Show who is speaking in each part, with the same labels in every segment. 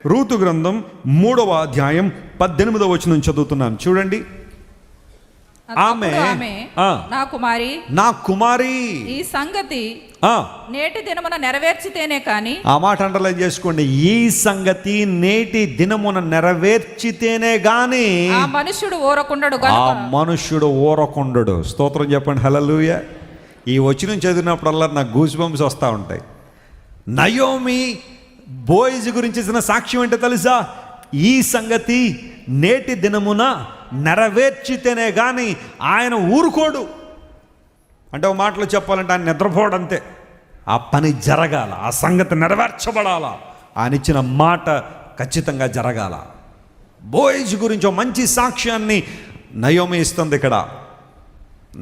Speaker 1: Ruth గ్రంథం 3వ అధ్యాయం 18వ వచనం చదువుతున్నాను, చూడండి. ఆమె
Speaker 2: నా కుమారి ఈ సంగతి
Speaker 1: నేటి
Speaker 2: దినమున నెరవేర్చితేనే కానీ,
Speaker 1: ఆ మాట అండర్లైన్ చేసుకోండి, ఈ సంగతి నేటి దినమున నెరవేర్చితేనే గాని
Speaker 2: ఆ మనుష్యుడు
Speaker 1: ఊరకుండడు. స్తోత్రం చెప్పండి, హల్లెలూయా. ఈ వచనం చదివినప్పుడల్లా నాకు గూస్ బంప్స్ వస్తూ ఉంటాయి. నయోమి బోయజు గురించి ఇచ్చిన సాక్ష్యం ఏంటో తెలుసా? ఈ సంగతి నేటి దినమున నెరవేర్చితేనే కానీ ఆయన ఊరుకోడు. అంటే ఒక మాటలో చెప్పాలంటే ఆయన నిద్రపోవడంతే. ఆ పని జరగాల, ఆ సంగతి నెరవేర్చబడాల, ఆయన ఇచ్చిన మాట ఖచ్చితంగా జరగాల. బోయజు గురించి ఒక మంచి సాక్ష్యాన్ని నయోమి ఇస్తుంది ఇక్కడ.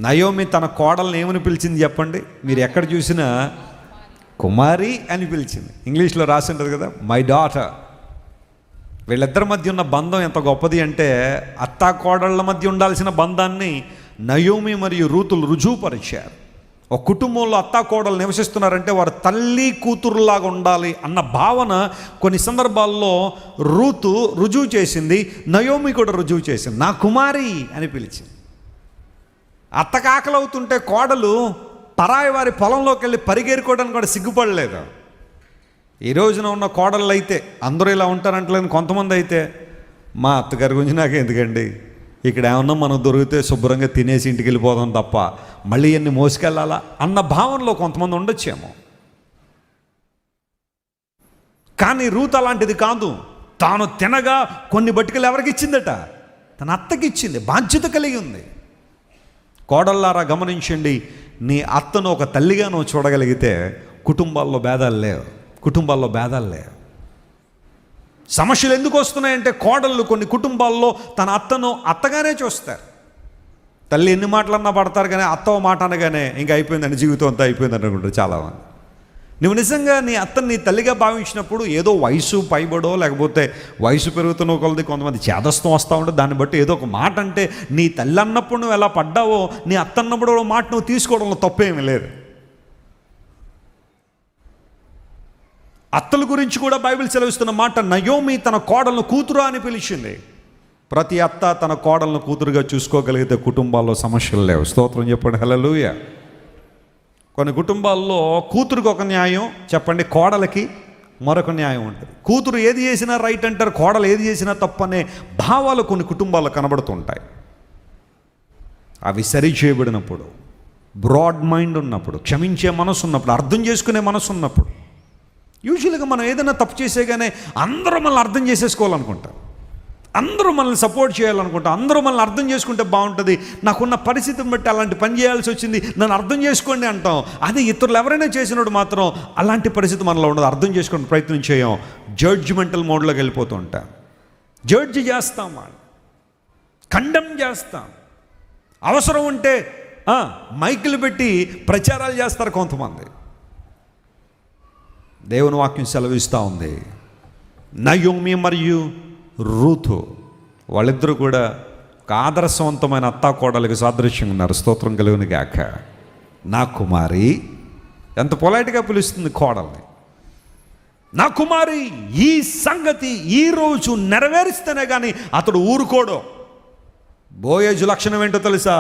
Speaker 1: నయోమి తన కోడల్ని ఏమని పిలిచింది చెప్పండి? మీరు ఎక్కడ చూసినా కుమారి అని పిలిచింది. ఇంగ్లీష్లో రాసి ఉంటుంది కదా, మై డాటర్. వీళ్ళిద్దరి మధ్య ఉన్న బంధం ఎంత గొప్పది అంటే, అత్తా కోడళ్ళ మధ్య ఉండాల్సిన బంధాన్ని నయోమి మరియు రూతులు రుజువుపరిచారు. ఒక కుటుంబంలో అత్తా కోడలు నివసిస్తున్నారంటే వారు తల్లి కూతురులాగా ఉండాలి అన్న భావన కొన్ని సందర్భాల్లో రూతు రుజువు చేసింది, నయోమి కూడా రుజువు చేసింది. నా కుమారి అని పిలిచింది. అత్తకు ఆకలి అవుతుంటే కోడలు పరాయి వారి పొలంలోకి వెళ్ళి పరిగెరుకోవడానికి కూడా సిగ్గుపడలేదు. ఈ రోజున ఉన్న కోడళ్ళు అయితే అందరూ ఇలా ఉంటారంటలేని, కొంతమంది అయితే మా అత్తగారి గురించి నాకు ఎందుకండి, ఇక్కడ ఏమన్నా మనకు దొరికితే శుభ్రంగా తినేసి ఇంటికి వెళ్ళిపోదాం తప్ప మళ్ళీ ఎన్ని మోసుకెళ్ళాలా అన్న భావనలో కొంతమంది ఉండొచ్చేమో. కానీ రూత్ అలాంటిది కాదు. తాను తినగా కొన్ని బట్టుకలు ఎవరికి ఇచ్చిందట? తన అత్తకి ఇచ్చింది. బాధ్యత కలిగి ఉంది. కోడళ్ళారా గమనించండి, నీ అత్తను ఒక తల్లిగా నువ్వు చూడగలిగితే కుటుంబాల్లో భేదాలు లేవు. సమస్యలు ఎందుకు వస్తున్నాయంటే, కోడళ్ళు కొన్ని కుటుంబాల్లో తన అత్తను అత్తగానే చూస్తారు. తల్లి ఎన్ని మాటలన్నా పడతారు, కానీ అత్త మాట అనగానే ఇంకా అయిపోయిందని, జీవితం అంతా అయిపోయింది అనుకుంటారు చాలామంది. నువ్వు నిజంగా నీ అత్తని నీ తల్లిగా భావించినప్పుడు ఏదో వయసు పైబడో లేకపోతే వయసు పెరుగుతున్న కొలది కొంతమంది చేదస్తం వస్తూ ఉంటుంది. దాన్ని బట్టి ఏదో ఒక మాట అంటే, నీ తల్లి అన్నప్పుడు నువ్వు ఎలా పడ్డావో నీ అత్త అన్నప్పుడు మాట నువ్వు తీసుకోవడంలో తప్పేమీ లేదు. అత్తల గురించి కూడా బైబిల్ సెలవిస్తున్న మాట, నయోమి తన కోడలను కూతురు అని పిలిచింది. ప్రతి అత్త తన కోడలను కూతురుగా చూసుకోగలిగితే కుటుంబాల్లో సమస్యలు లేవు. స్తోత్రం చెప్పండి, హల్లెలూయా. కొన్ని కుటుంబాల్లో కూతురుకి ఒక న్యాయం చెప్పండి, కోడలకి మరొక న్యాయం ఉంటుంది. కూతురు ఏది చేసినా రైట్ అంటారు, కోడలు ఏది చేసినా తప్పనే భావాలు కొన్ని కుటుంబాల్లో కనబడుతుంటాయి. అవి సరి చేయబడినప్పుడు, బ్రాడ్ మైండ్ ఉన్నప్పుడు, క్షమించే మనసు ఉన్నప్పుడు, అర్థం చేసుకునే మనసు ఉన్నప్పుడు. యూజువల్గా మనం ఏదైనా తప్పు చేసేగానే అందరూ మనల్ని అర్థం చేసేసుకోవాలనుకుంటాం, అందరూ మనల్ని సపోర్ట్ చేయాలనుకుంటాం, అందరూ మనల్ని అర్థం చేసుకుంటే బాగుంటుంది, నాకున్న పరిస్థితిని బట్టి అలాంటి పని చేయాల్సి వచ్చింది, నన్ను అర్థం చేసుకోండి అంటాం. అది ఇతరులు ఎవరైనా చేసినప్పుడు మాత్రం అలాంటి పరిస్థితి మనలో ఉండదు. అర్థం చేసుకునే ప్రయత్నం చేయం, జడ్జిమెంటల్ మోడ్లోకి వెళ్ళిపోతూ ఉంటాం. జడ్జి చేస్తాం, వాళ్ళు ఖండం చేస్తాం. అవసరం ఉంటే మైకులు పెట్టి ప్రచారాలు చేస్తారు కొంతమంది. దేవుని వాక్యం సెలవిస్తూ ఉంది, నయోమి మరియు రూతు వాళ్ళిద్దరూ కూడా ఒక ఆదర్శవంతమైన అత్తా కోడలికి సాదృశ్యంగా ఉన్నారు. స్తోత్రం కలుగును గాక. నా కుమారి, ఎంత పొలైట్గా పిలుస్తుంది కోడల్ని. నా కుమారి, ఈ సంగతి ఈరోజు నెరవేరిస్తేనే కానీ అతడు ఊరుకోడు. బోయజు లక్షణం ఏంటో తెలుసా?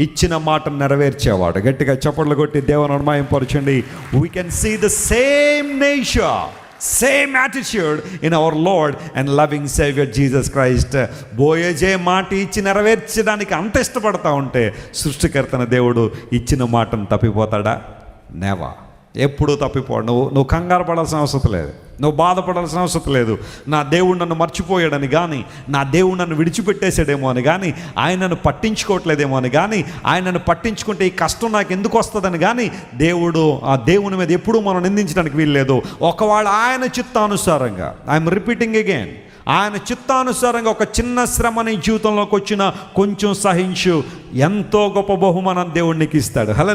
Speaker 1: ఇచ్చిన మాట నెరవేర్చేవాడు. గట్టిగా చప్పట్లు కొట్టి దేవుని మహిమపరచండి. We can see the same nature, same attitude in our Lord and loving saviour Jesus Christ. బోయజే మాట ఇచ్చి నెరవేర్చడానికి అంత ఇష్టపడతా ఉంటే, సృష్టికర్తన దేవుడు ఇచ్చిన మాటను తప్పిపోతాడా? నెవా. ఎప్పుడూ తప్పిపోడు. నువ్వు కంగారు పడాల్సిన అవసరం లేదు, నువ్వు బాధపడాల్సిన అవసరం లేదు. నా దేవుడు నన్ను మర్చిపోయాడని కానీ, నా దేవుడు నన్ను విడిచిపెట్టేసాడేమో అని కానీ, ఆయనను పట్టించుకోవట్లేదేమో అని కానీ, ఆయనను పట్టించుకుంటే ఈ కష్టం నాకు ఎందుకు వస్తుందని కానీ ఆ దేవుని మీద ఎప్పుడూ మనం నిందించడానికి వీల్లేదు. ఒకవేళ ఆయన చిత్తానుసారంగా, ఐఎమ్ రిపీటింగ్ అగైన్, ఆయన చిత్తానుసారంగా ఒక చిన్న శ్రమ నీ జీవితంలోకి వచ్చిన కొంచెం సహించు, ఎంతో గొప్ప బహుమానం దేవుడు నీకు ఇస్తాడు. హల్లెలూయా.